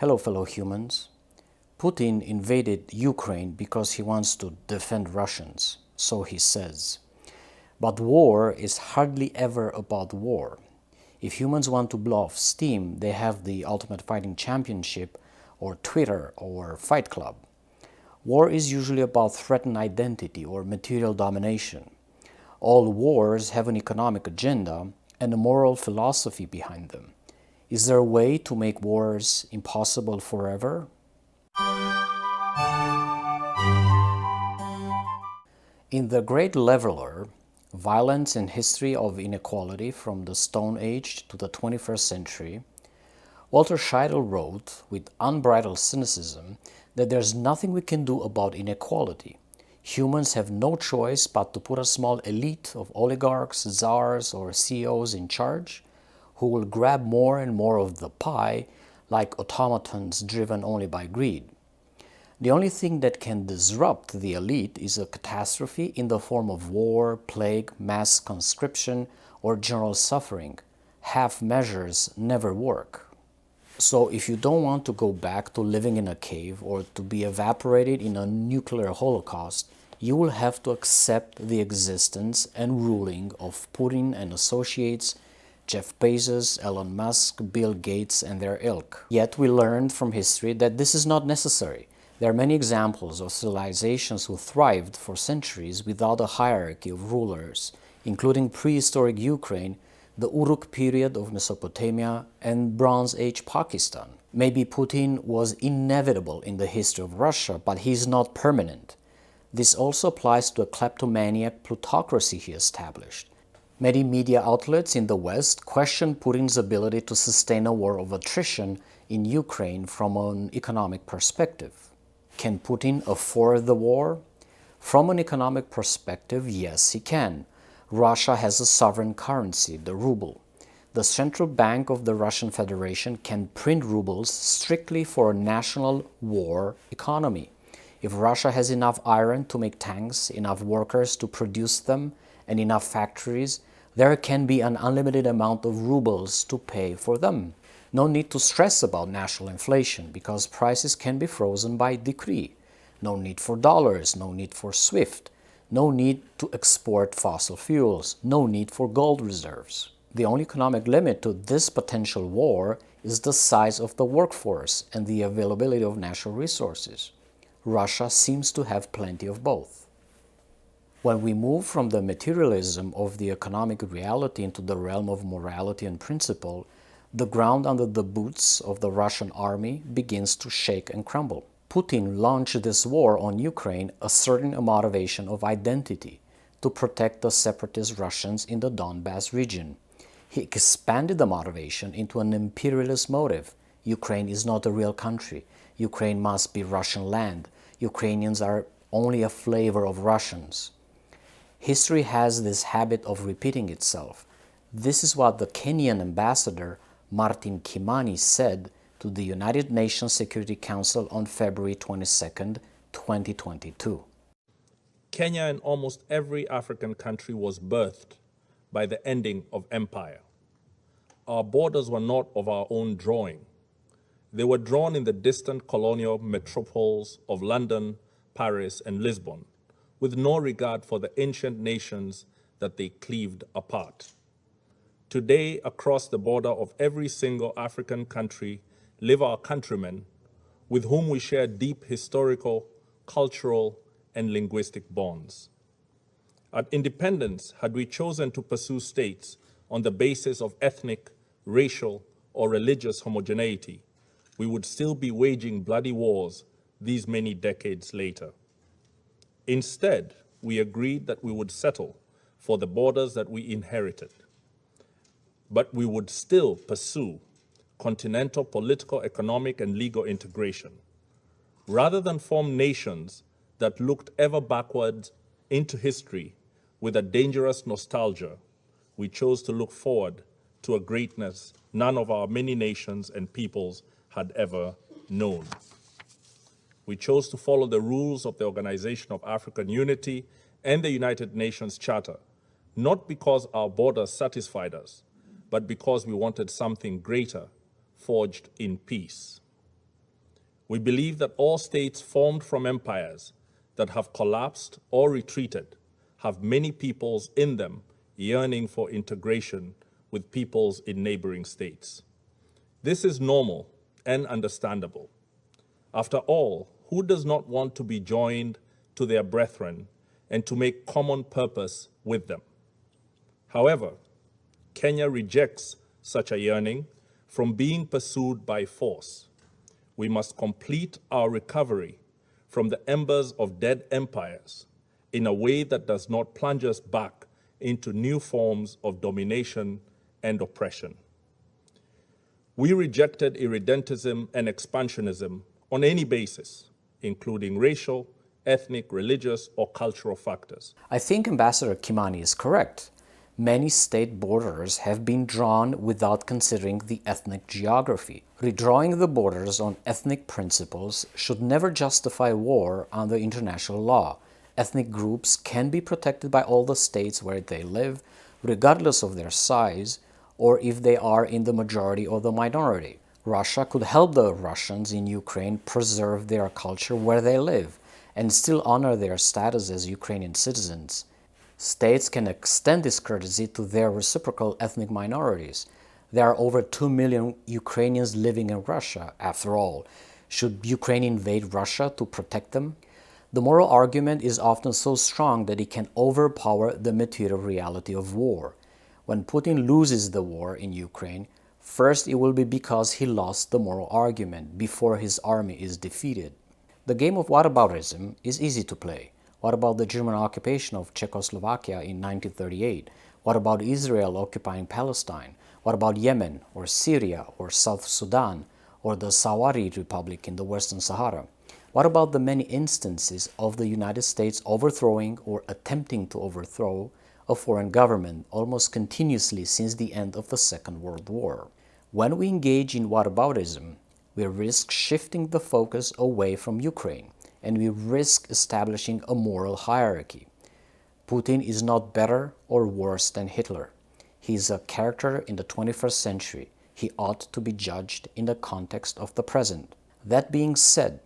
Hello, fellow humans. Putin invaded Ukraine because he wants to defend Russians, so he says. But war is hardly ever about war. If humans want to blow off steam, they have the Ultimate Fighting Championship, or Twitter, or Fight Club. War is usually about threatened identity or material domination. All wars have an economic agenda and a moral philosophy behind them. Is there a way to make wars impossible forever? In The Great Leveler, Violence and History of Inequality from the Stone Age to the 21st Century, Walter Scheidel wrote, with unbridled cynicism, that there's nothing we can do about inequality. Humans have no choice but to put a small elite of oligarchs, czars, or CEOs in charge, who will grab more and more of the pie like automatons driven only by greed. The only thing that can disrupt the elite is a catastrophe in the form of war, plague, mass conscription, or general suffering. Half measures never work. So if you don't want to go back to living in a cave or to be evaporated in a nuclear holocaust, you will have to accept the existence and ruling of Putin and associates, Jeff Bezos, Elon Musk, Bill Gates, and their ilk. Yet we learned from history that this is not necessary. There are many examples of civilizations who thrived for centuries without a hierarchy of rulers, including prehistoric Ukraine, the Uruk period of Mesopotamia, and Bronze Age Pakistan. Maybe Putin was inevitable in the history of Russia, but he is not permanent. This also applies to a kleptomaniac plutocracy he established. Many media outlets in the West question Putin's ability to sustain a war of attrition in Ukraine from an economic perspective. Can Putin afford the war? From an economic perspective, yes, he can. Russia has a sovereign currency, the ruble. The central bank of the Russian Federation can print rubles strictly for a national war economy. If Russia has enough iron to make tanks, enough workers to produce them, and enough factories, there can be an unlimited amount of rubles to pay for them. No need to stress about national inflation because prices can be frozen by decree. No need for dollars, no need for SWIFT, no need to export fossil fuels, no need for gold reserves. The only economic limit to this potential war is the size of the workforce and the availability of natural resources. Russia seems to have plenty of both. When we move from the materialism of the economic reality into the realm of morality and principle, the ground under the boots of the Russian army begins to shake and crumble. Putin launched this war on Ukraine asserting a motivation of identity to protect the separatist Russians in the Donbas region. He expanded the motivation into an imperialist motive. Ukraine is not a real country. Ukraine must be Russian land. Ukrainians are only a flavor of Russians. History has this habit of repeating itself. This is what the Kenyan ambassador Martin Kimani said to the United Nations Security Council on February 22, 2022. Kenya and almost every African country was birthed by the ending of empire. Our borders were not of our own drawing. They were drawn in the distant colonial metropoles of London, Paris, and Lisbon, with no regard for the ancient nations that they cleaved apart. Today, across the border of every single African country live our countrymen with whom we share deep historical, cultural, and linguistic bonds. At independence, had we chosen to pursue states on the basis of ethnic, racial, or religious homogeneity, we would still be waging bloody wars these many decades later. Instead, we agreed that we would settle for the borders that we inherited, but we would still pursue continental political, economic, and legal integration. Rather than form nations that looked ever backwards into history with a dangerous nostalgia, we chose to look forward to a greatness none of our many nations and peoples had ever known. We chose to follow the rules of the Organization of African Unity and the United Nations Charter, not because our borders satisfied us, but because we wanted something greater, forged in peace. We believe that all states formed from empires that have collapsed or retreated have many peoples in them yearning for integration with peoples in neighboring states. This is normal and understandable. After all, who does not want to be joined to their brethren and to make common purpose with them? However, Kenya rejects such a yearning from being pursued by force. We must complete our recovery from the embers of dead empires in a way that does not plunge us back into new forms of domination and oppression. We rejected irredentism and expansionism on any basis, including racial, ethnic, religious, or cultural factors. I think Ambassador Kimani is correct. Many state borders have been drawn without considering the ethnic geography. Redrawing the borders on ethnic principles should never justify war under international law. Ethnic groups can be protected by all the states where they live, regardless of their size, or if they are in the majority or the minority. Russia could help the Russians in Ukraine preserve their culture where they live and still honor their status as Ukrainian citizens. States can extend this courtesy to their reciprocal ethnic minorities. There are over 2 million Ukrainians living in Russia, after all. Should Ukraine invade Russia to protect them? The moral argument is often so strong that it can overpower the material reality of war. When Putin loses the war in Ukraine, first it will be because he lost the moral argument before his army is defeated. The game of whataboutism is easy to play. What about the German occupation of Czechoslovakia in 1938? What about Israel occupying Palestine? What about Yemen, or Syria, or South Sudan, or the Sahrawi Republic in the Western Sahara? What about the many instances of the United States overthrowing or attempting to overthrow a foreign government almost continuously since the end of the Second World War? When we engage in whataboutism, we risk shifting the focus away from Ukraine, and we risk establishing a moral hierarchy. Putin is not better or worse than Hitler. He is a character in the 21st century. He ought to be judged in the context of the present. That being said,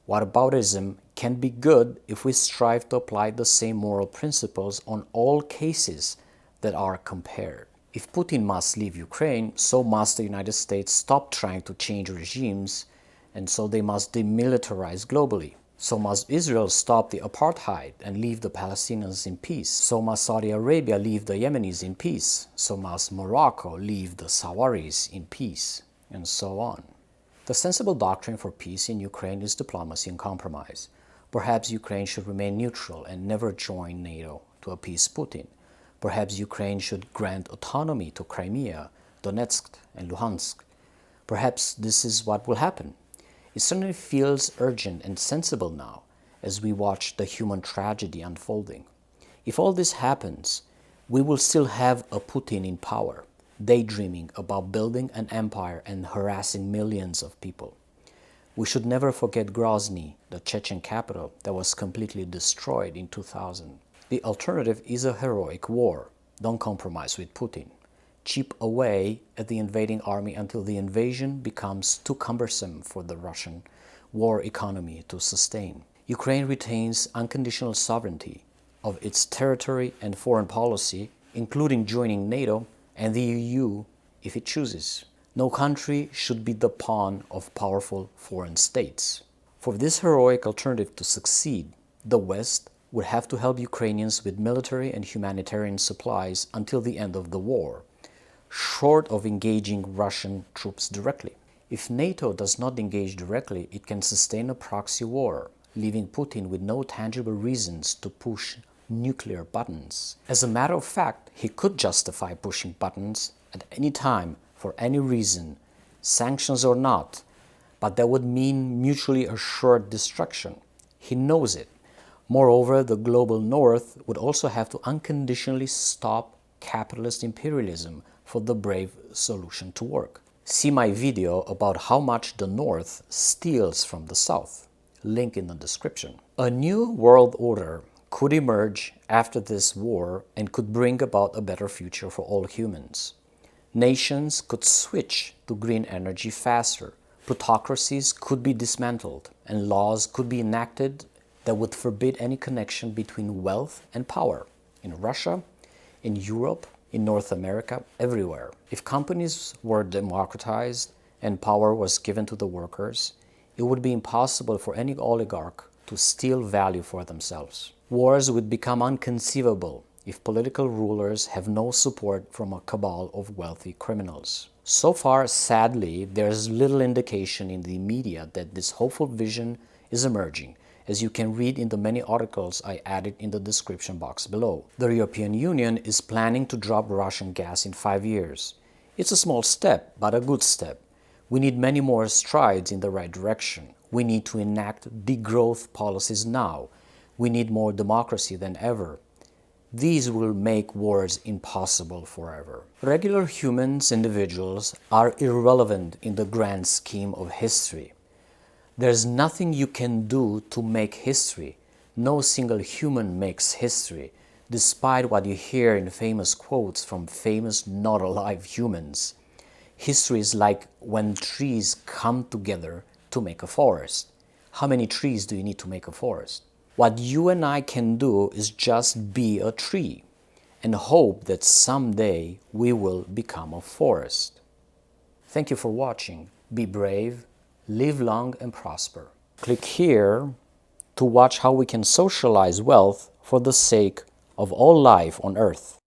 whataboutism can be good if we strive to apply the same moral principles on all cases that are compared. If Putin must leave Ukraine, so must the United States stop trying to change regimes, and so they must demilitarize globally. So must Israel stop the apartheid and leave the Palestinians in peace. So must Saudi Arabia leave the Yemenis in peace. So must Morocco leave the Sahrawis in peace, and so on. The sensible doctrine for peace in Ukraine is diplomacy and compromise. Perhaps Ukraine should remain neutral and never join NATO to appease Putin. Perhaps Ukraine should grant autonomy to Crimea, Donetsk, and Luhansk. Perhaps this is what will happen. It certainly feels urgent and sensible now as we watch the human tragedy unfolding. If all this happens, we will still have a Putin in power, daydreaming about building an empire and harassing millions of people. We should never forget Grozny, the Chechen capital that was completely destroyed in 2000. The alternative is a heroic war. Don't compromise with Putin. Chip away at the invading army until the invasion becomes too cumbersome for the Russian war economy to sustain. Ukraine retains unconditional sovereignty of its territory and foreign policy, including joining NATO and the EU if it chooses. No country should be the pawn of powerful foreign states. For this heroic alternative to succeed, the West would have to help Ukrainians with military and humanitarian supplies until the end of the war, short of engaging Russian troops directly. If NATO does not engage directly, it can sustain a proxy war, leaving Putin with no tangible reasons to push nuclear buttons. As a matter of fact, he could justify pushing buttons at any time for any reason, sanctions or not, but that would mean mutually assured destruction. He knows it. Moreover, the global North would also have to unconditionally stop capitalist imperialism for the brave solution to work. See my video about how much the North steals from the South. Link in the description. A new world order could emerge after this war and could bring about a better future for all humans. Nations could switch to green energy faster, plutocracies could be dismantled and laws could be enacted that would forbid any connection between wealth and power in Russia, in Europe, in North America, everywhere. If companies were democratized and power was given to the workers, it would be impossible for any oligarch to steal value for themselves. Wars would become inconceivable if political rulers have no support from a cabal of wealthy criminals. So far, sadly, there is little indication in the media that this hopeful vision is emerging, as you can read in the many articles I added in the description box below. The European Union is planning to drop Russian gas in 5 years. It's a small step, but a good step. We need many more strides in the right direction. We need to enact degrowth policies now. We need more democracy than ever. These will make wars impossible forever. Regular humans, individuals, are irrelevant in the grand scheme of history. There's nothing you can do to make history. No single human makes history, despite what you hear in famous quotes from famous not alive humans. History is like when trees come together to make a forest. How many trees do you need to make a forest? What you and I can do is just be a tree and hope that someday we will become a forest. Thank you for watching. Be brave, live long and prosper. Click here to watch how we can socialize wealth for the sake of all life on Earth.